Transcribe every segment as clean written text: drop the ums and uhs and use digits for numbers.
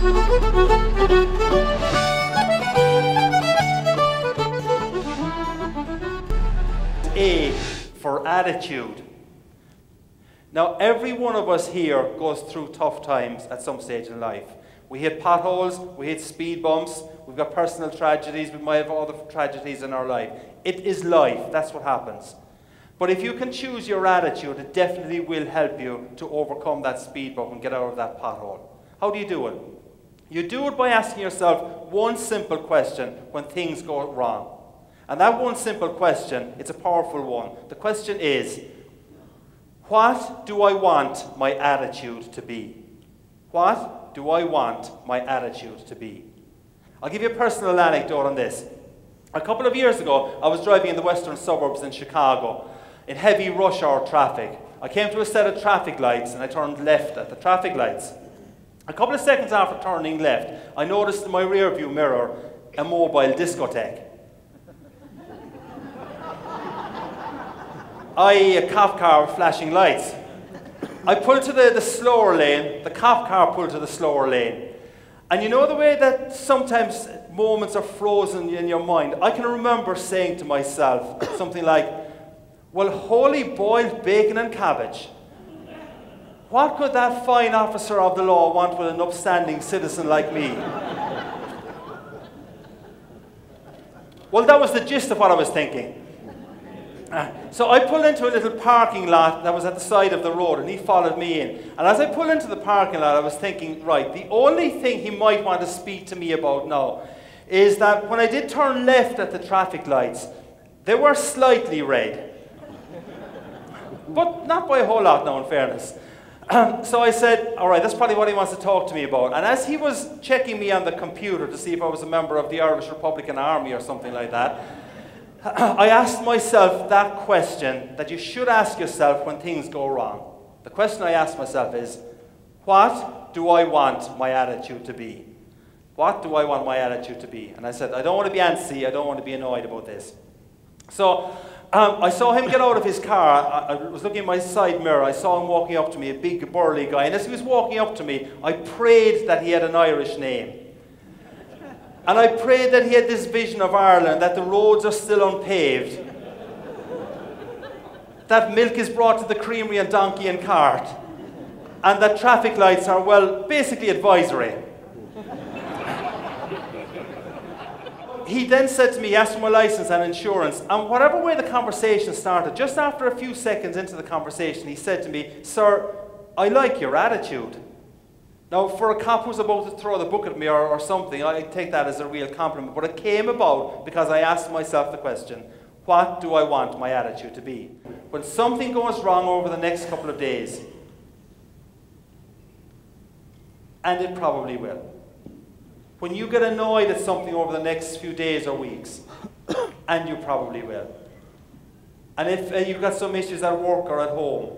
A for attitude. Now, every one of us here goes through tough times at some stage in life. We hit potholes, we hit speed bumps, we've got personal tragedies, we might have other tragedies in our life. It is life, that's what happens. But if you can choose your attitude, it definitely will help you to overcome that speed bump and get out of that pothole. How do you do it? You do it by asking yourself one simple question when things go wrong. And that one simple question, it's a powerful one. The question is, what do I want my attitude to be? What do I want my attitude to be? I'll give you a personal anecdote on this. A couple of years ago, I was driving in the western suburbs in Chicago in heavy rush hour traffic. I came to a set of traffic lights and I turned left at the traffic lights. A couple of seconds after turning left, I noticed in my rear view mirror a mobile discotheque. i.e. a cop car with flashing lights. I pulled to the slower lane, the cop car pulled to the slower lane. And you know the way that sometimes moments are frozen in your mind? I can remember saying to myself something like, well, holy boiled bacon and cabbage. What could that fine officer of the law want with an upstanding citizen like me? Well, that was the gist of what I was thinking. So I pulled into a little parking lot that was at the side of the road, and he followed me in. And as I pulled into the parking lot, I was thinking, right, the only thing he might want to speak to me about now is that when I did turn left at the traffic lights, they were slightly red. But not by a whole lot now, in fairness. So I said, all right, that's probably what he wants to talk to me about. And as he was checking me on the computer to see if I was a member of the Irish Republican Army or something like that, I asked myself that question that you should ask yourself when things go wrong. The question I asked myself is, what do I want my attitude to be? What do I want my attitude to be? And I said, I don't want to be antsy, I don't want to be annoyed about this. So I saw him get out of his car. I was looking in my side mirror. I saw him walking up to me, a big burly guy. And as he was walking up to me, I prayed that he had an Irish name. And I prayed that he had this vision of Ireland, that the roads are still unpaved, that milk is brought to the creamery and donkey and cart, and that traffic lights are, well, basically advisory. He then said to me, he asked for my license and insurance, and whatever way the conversation started, just after a few seconds into the conversation, he said to me, sir, I like your attitude. Now, for a cop who's about to throw the book at me or something, I take that as a real compliment. But it came about because I asked myself the question, what do I want my attitude to be? When something goes wrong over the next couple of days, and it probably will, when you get annoyed at something over the next few days or weeks, and you probably will, and if you've got some issues at work or at home,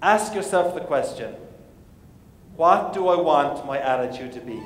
ask yourself the question, what do I want my attitude to be?